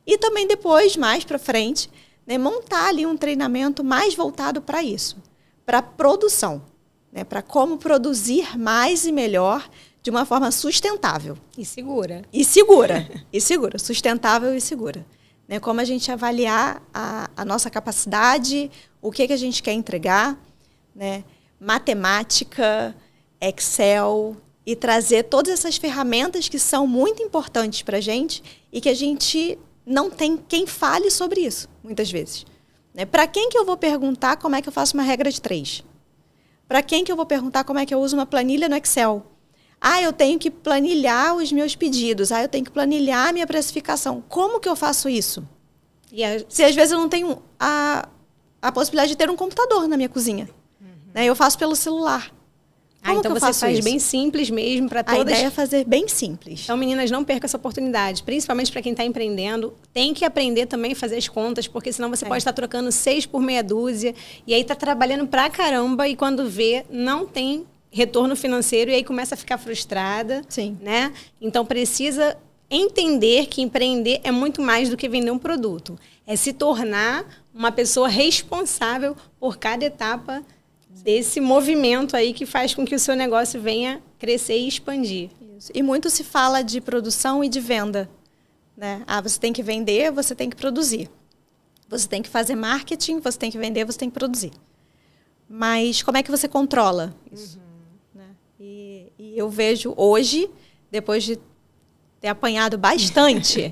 E também depois, mais para frente, né, montar ali um treinamento mais voltado para isso, para produção, né, para como produzir mais e melhor de uma forma sustentável. E segura. E segura. E segura. Sustentável e segura. Né, como a gente avaliar a nossa capacidade, o que a gente quer entregar, né, matemática, Excel, e trazer todas essas ferramentas que são muito importantes para a gente e que a gente não tem quem fale sobre isso, muitas vezes. Né? Para quem que eu vou perguntar como é que eu faço uma regra de 3? Para quem que eu vou perguntar como é que eu uso uma planilha no Excel? Ah, eu tenho que planilhar os meus pedidos. Ah, eu tenho que planilhar a minha precificação. Como que eu faço isso? Se às vezes eu não tenho a possibilidade de ter um computador na minha cozinha. Né? Eu faço pelo celular. Como então que eu você faço faz isso? bem simples mesmo para todas. A ideia é fazer bem simples. Então, meninas, não percam essa oportunidade. Principalmente para quem está empreendendo. Tem que aprender também a fazer as contas, porque senão você pode estar trocando 6 por meia dúzia. E aí está trabalhando pra caramba e quando vê, não tem retorno financeiro e aí começa a ficar frustrada. Sim. Né? Então, precisa entender que empreender é muito mais do que vender um produto. É se tornar uma pessoa responsável por cada etapa desse movimento aí que faz com que o seu negócio venha crescer e expandir. Isso. E muito se fala de produção e de venda. Né? Ah, você tem que vender, você tem que produzir. Você tem que fazer marketing, você tem que vender, você tem que produzir. Mas como é que você controla isso? Né? E eu vejo hoje, depois de ter apanhado bastante,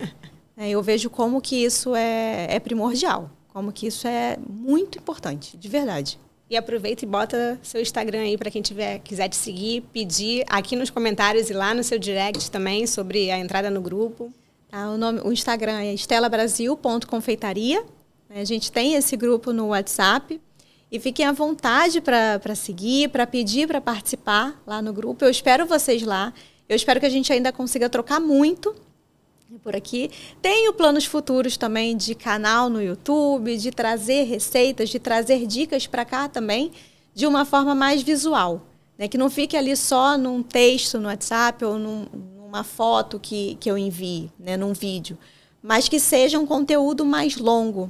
né, eu vejo como que isso é primordial. Como que isso é muito importante, de verdade. E aproveita e bota seu Instagram aí para quem quiser te seguir, pedir aqui nos comentários e lá no seu direct também sobre a entrada no grupo. Tá, o Instagram é estelabrasil.confeitaria. A gente tem esse grupo no WhatsApp. E fiquem à vontade para seguir, para pedir, para participar lá no grupo. Eu espero vocês lá. Eu espero que a gente ainda consiga trocar muito por aqui. Tenho planos futuros também de canal no YouTube, de trazer receitas, de trazer dicas para cá também, de uma forma mais visual. Né? Que não fique ali só num texto no WhatsApp ou numa foto que eu envie, né? Num vídeo. Mas que seja um conteúdo mais longo.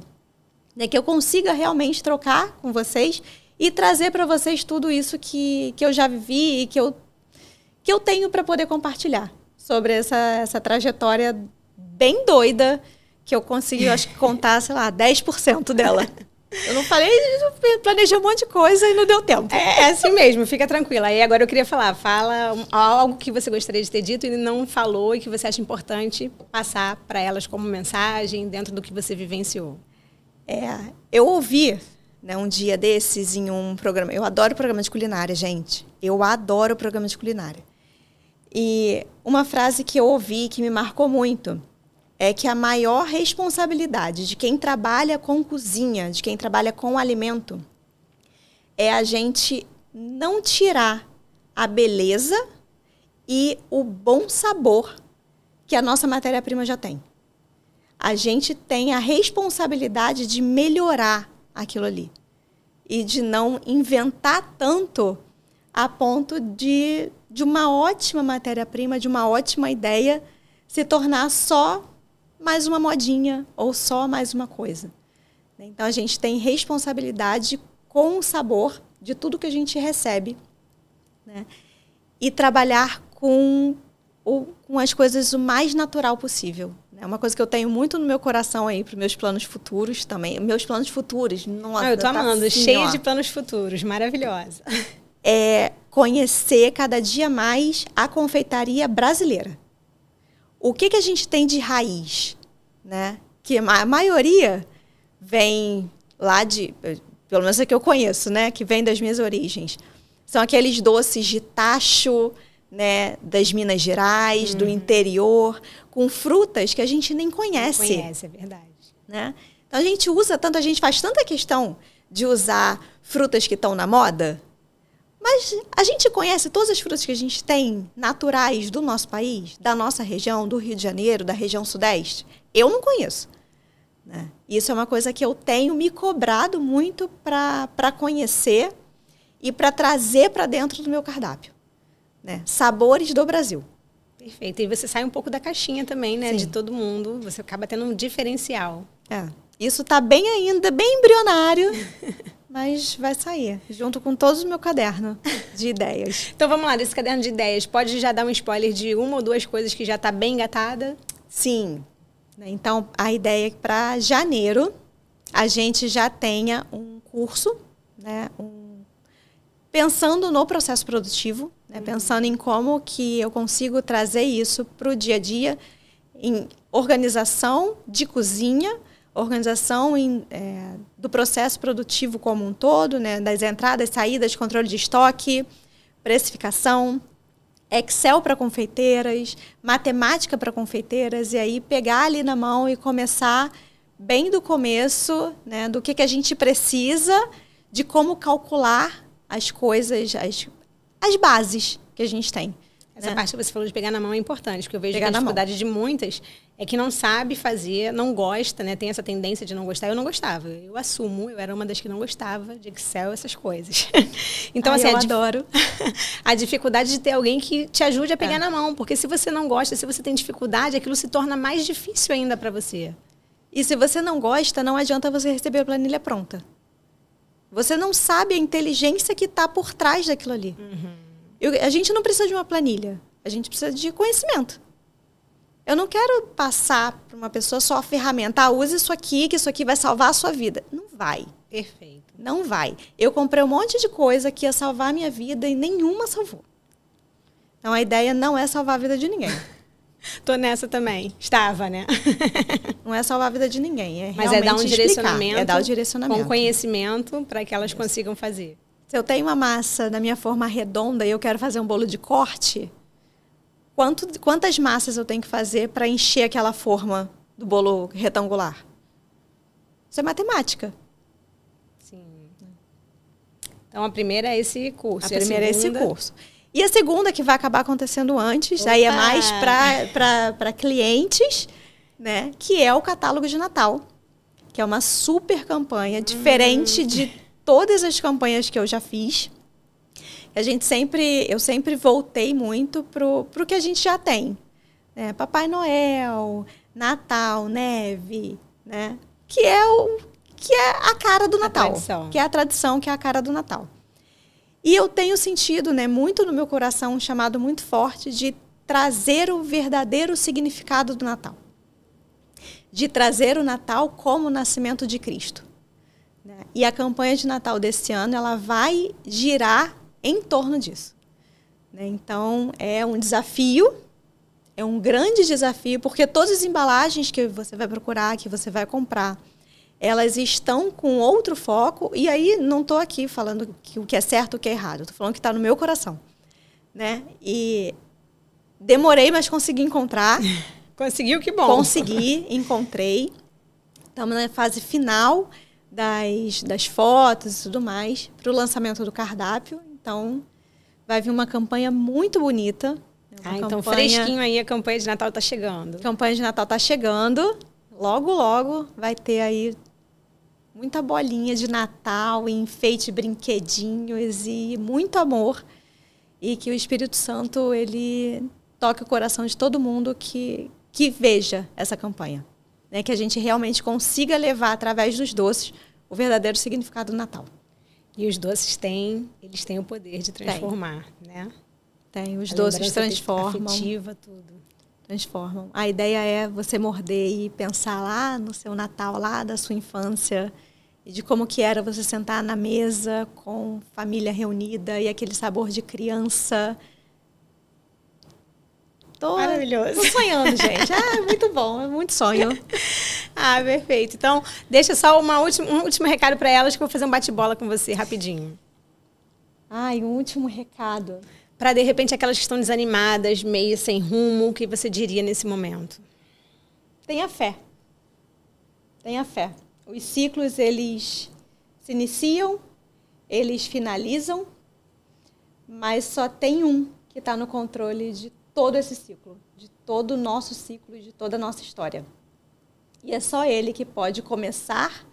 Né? Que eu consiga realmente trocar com vocês e trazer para vocês tudo isso que eu já vivi e que eu tenho para poder compartilhar sobre essa trajetória bem doida que eu consegui, acho que contar, sei lá, 10% dela. Eu não falei, eu planejei um monte de coisa e não deu tempo. É assim mesmo, fica tranquila. Aí agora eu queria fala algo que você gostaria de ter dito e não falou e que você acha importante passar para elas como mensagem dentro do que você vivenciou. Eu ouvi, né, um dia desses em um programa. Eu adoro programa de culinária, gente. Eu adoro programa de culinária. E uma frase que eu ouvi que me marcou muito é que a maior responsabilidade de quem trabalha com cozinha, de quem trabalha com alimento, é a gente não tirar a beleza e o bom sabor que a nossa matéria-prima já tem. A gente tem a responsabilidade de melhorar aquilo ali. e de não inventar tanto a ponto de uma ótima matéria-prima, de uma ótima ideia, se tornar só mais uma modinha ou só mais uma coisa. Então, a gente tem responsabilidade com o sabor de tudo que a gente recebe, né? E trabalhar com as coisas o mais natural possível. É uma coisa que eu tenho muito no meu coração aí, para os meus planos futuros também. Meus planos futuros, nossa, eu tô amando, assim, cheia de planos futuros, maravilhosa. É conhecer cada dia mais a confeitaria brasileira. O que a gente tem de raiz, né? Que a maioria vem lá pelo menos é que eu conheço, né? Que vem das minhas origens. São aqueles doces de tacho, né? Das Minas Gerais, do interior, com frutas que a gente nem conhece. Não conhece, é verdade. Né? Então, a gente usa tanto, a gente faz tanta questão de usar frutas que estão na moda, mas a gente conhece todas as frutas que a gente tem naturais do nosso país, da nossa região, do Rio de Janeiro, da região sudeste? Eu não conheço. Né? Isso é uma coisa que eu tenho me cobrado muito para conhecer e para trazer para dentro do meu cardápio. Né? Sabores do Brasil. Perfeito. E você sai um pouco da caixinha também, né? Sim. De todo mundo. Você acaba tendo um diferencial. Isso está bem ainda, bem embrionário, mas vai sair, junto com todos o meu caderno de ideias. Então vamos lá, desse caderno de ideias, pode já dar um spoiler de uma ou duas coisas que já está bem engatada? Sim. Então, a ideia é que para janeiro a gente já tenha um curso, né, pensando no processo produtivo, né, pensando em como que eu consigo trazer isso para o dia a dia, em organização de cozinha, organização do processo produtivo como um todo, né, das entradas, saídas, controle de estoque, precificação, Excel para confeiteiras, matemática para confeiteiras, e aí pegar ali na mão e começar bem do começo, né, do que a gente precisa, de como calcular as coisas, as bases que a gente tem. Essa parte que você falou de pegar na mão é importante, porque eu vejo que a dificuldade de muitas é que não sabe fazer, não gosta, né? Tem essa tendência de não gostar. Eu não gostava. Eu assumo, eu era uma das que não gostava de Excel, essas coisas. Então, assim, eu adoro. A dificuldade de ter alguém que te ajude a pegar na mão. Porque se você não gosta, se você tem dificuldade, aquilo se torna mais difícil ainda para você. E se você não gosta, não adianta você receber a planilha pronta. Você não sabe a inteligência que está por trás daquilo ali. A gente não precisa de uma planilha, a gente precisa de conhecimento. Eu não quero passar para uma pessoa só a ferramenta. Use isso aqui, que isso aqui vai salvar a sua vida. Não vai. Perfeito. Não vai. Eu comprei um monte de coisa que ia salvar a minha vida e nenhuma salvou. Então, a ideia não é salvar a vida de ninguém. Tô nessa também. Estava, né? Não é salvar a vida de ninguém. Mas é dar um direcionamento. É dar o direcionamento. Com conhecimento para que elas consigam fazer. Se eu tenho uma massa da minha forma redonda e eu quero fazer um bolo de corte, quantas massas eu tenho que fazer para encher aquela forma do bolo retangular? Isso é matemática. Sim. Então, a primeira é esse curso. A primeira é esse curso. E a segunda, que vai acabar acontecendo antes, aí é mais para clientes, né? Que é o catálogo de Natal, que é uma super campanha, diferente de todas as campanhas que eu já fiz. Eu sempre voltei muito pro que a gente já tem. Né? Papai Noel, Natal, neve, né? Que é a cara do Natal. Que é a tradição, que é a cara do Natal. E eu tenho sentido, né, muito no meu coração, um chamado muito forte de trazer o verdadeiro significado do Natal. De trazer o Natal como o nascimento de Cristo. Né? E a campanha de Natal desse ano, ela vai girar em torno disso. Né? Então, é um desafio, é um grande desafio, porque todas as embalagens que você vai procurar, que você vai comprar, elas estão com outro foco, e aí não estou aqui falando o que é certo, o que é errado, estou falando que está no meu coração. Né? E demorei, mas consegui encontrar. Conseguiu, que bom. Consegui, encontrei. Estamos na fase final das fotos e tudo mais, para o lançamento do cardápio. Então, vai vir uma campanha muito bonita. Então, fresquinho aí, a campanha de Natal está chegando. A campanha de Natal está chegando. Logo, logo vai ter aí muita bolinha de Natal, enfeite, brinquedinhos e muito amor. E que o Espírito Santo, ele toque o coração de todo mundo que veja essa campanha. Né? Que a gente realmente consiga levar, através dos doces, o verdadeiro significado do Natal. E os doces eles têm o poder de transformar, né? Tem, os doces transformam. Afetiva, tudo. Transformam. A ideia é você morder e pensar lá no seu Natal, lá da sua infância, e de como que era você sentar na mesa com família reunida e aquele sabor de criança. Maravilhoso. Tô sonhando, gente. É muito bom, é muito sonho. Perfeito. Então, deixa só um último recado para elas, que eu vou fazer um bate-bola com você rapidinho. Um último recado. Para, de repente, aquelas que estão desanimadas, meio sem rumo, o que você diria nesse momento? Tenha fé. Tenha fé. Os ciclos, eles se iniciam, eles finalizam, mas só tem um que está no controle de todo esse ciclo, de todo o nosso ciclo e de toda a nossa história. E é só ele que pode começar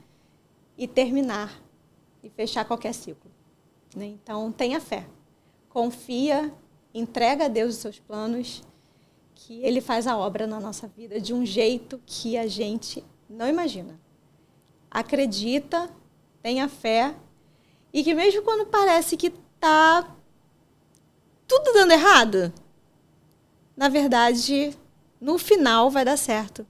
e terminar e fechar qualquer ciclo. Né? Então, tenha fé. Confia, entrega a Deus os seus planos, que Ele faz a obra na nossa vida de um jeito que a gente não imagina. Acredita, tenha fé, e que mesmo quando parece que está tudo dando errado, na verdade, no final vai dar certo.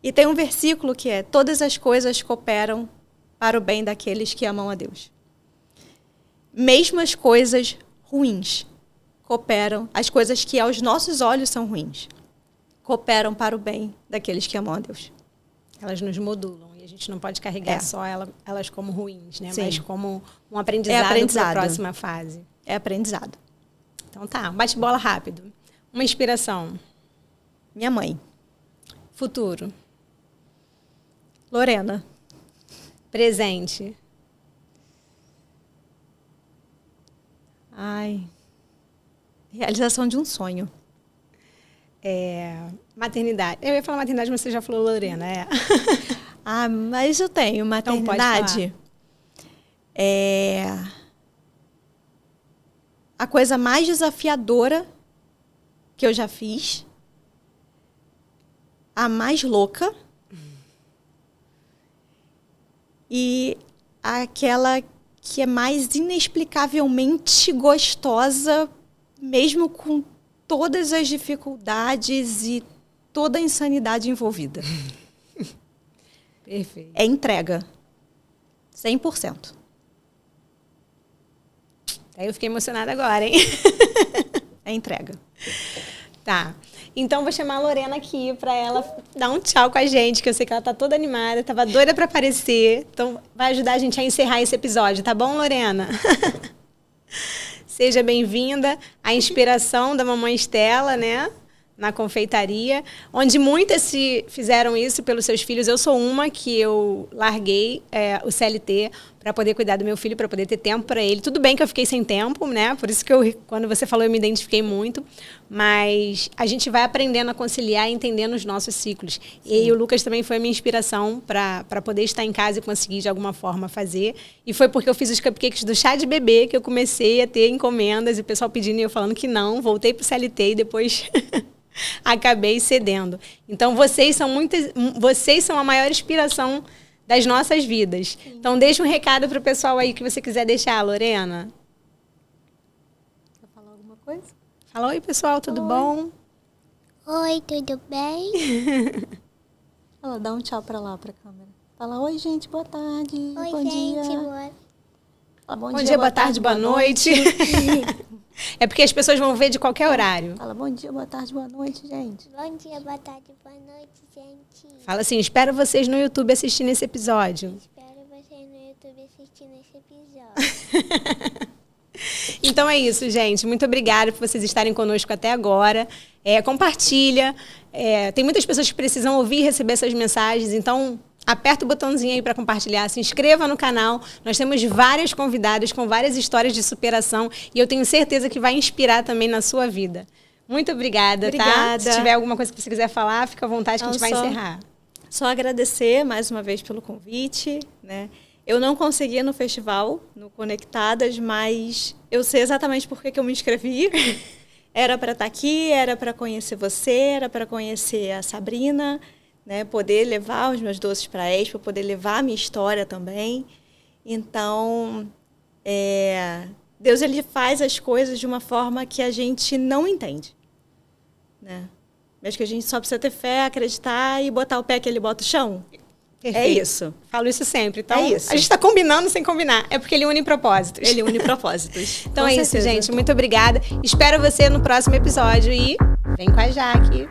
E tem um versículo que é: todas as coisas cooperam para o bem daqueles que amam a Deus. Mesmo as coisas ruins cooperam, as coisas que aos nossos olhos são ruins, cooperam para o bem daqueles que amam a Deus. Elas nos modulam e a gente não pode carregar só elas como ruins, né? Sim. Mas como um aprendizado para a próxima fase. É aprendizado. Então tá, bate-bola rápido. Uma inspiração. Minha mãe. Futuro. Lorena. Presente. Realização de um sonho. Maternidade. Eu ia falar maternidade, mas você já falou Lorena. Mas eu tenho maternidade. Então a coisa mais desafiadora que eu já fiz. A mais louca. E aquela que é mais inexplicavelmente gostosa, mesmo com todas as dificuldades e toda a insanidade envolvida. Perfeito. É entrega. 100%. Aí eu fiquei emocionada agora, hein? É entrega. Tá. Então, vou chamar a Lorena aqui para ela dar um tchau com a gente, que eu sei que ela tá toda animada, tava doida para aparecer. Então, vai ajudar a gente a encerrar esse episódio, tá bom, Lorena? Seja bem-vinda à inspiração da mamãe Estela, né? Na confeitaria, onde muitas fizeram isso pelos seus filhos. Eu sou uma que eu larguei o CLT para poder cuidar do meu filho, para poder ter tempo para ele. Tudo bem que eu fiquei sem tempo, né? Por isso que quando você falou, eu me identifiquei muito. Mas a gente vai aprendendo a conciliar e entendendo os nossos ciclos. Sim. E o Lucas também foi a minha inspiração para poder estar em casa e conseguir, de alguma forma, fazer. E foi porque eu fiz os cupcakes do chá de bebê que eu comecei a ter encomendas e o pessoal pedindo e eu falando que não. Voltei para o CLT e depois... acabei cedendo. Então, vocês são a maior inspiração das nossas vidas. Sim. Então, deixa um recado para o pessoal aí que você quiser deixar, Lorena. Quer falar alguma coisa? Fala, oi, pessoal, tudo bom? Oi, tudo bem? Fala, dá um tchau para lá, para a câmera. Fala, oi, gente, boa tarde. Oi, bom gente, dia. Fala, bom dia, boa tarde, boa noite. É porque as pessoas vão ver de qualquer horário. Fala bom dia, boa tarde, boa noite, gente. Bom dia, boa tarde, boa noite, gente. Fala assim, espero vocês no YouTube assistindo esse episódio. Espero vocês no YouTube assistindo esse episódio. Então é isso, gente. Muito obrigada por vocês estarem conosco até agora. Compartilha. Tem muitas pessoas que precisam ouvir e receber essas mensagens, então... aperta o botãozinho aí para compartilhar, se inscreva no canal. Nós temos várias convidadas com várias histórias de superação e eu tenho certeza que vai inspirar também na sua vida. Muito obrigada, tá? Se tiver alguma coisa que você quiser falar, fica à vontade que a gente vai encerrar. Só agradecer mais uma vez pelo convite, né? Eu não consegui no festival, no Conectadas, mas eu sei exatamente por que eu me inscrevi. Era para estar aqui, era para conhecer você, era para conhecer a Sabrina, né? Poder levar os meus doces para a Expo, poder levar a minha história também. Então, Deus ele faz as coisas de uma forma que a gente não entende, né? Mas que a gente só precisa ter fé, acreditar e botar o pé que ele bota o chão. Perfeito. É isso. Falo isso sempre. Então, É isso. a gente está combinando sem combinar. É porque ele une propósitos. Ele une propósitos. Então Com é isso, certeza. gente. Muito obrigada. Espero você no próximo episódio e vem com a Jaque.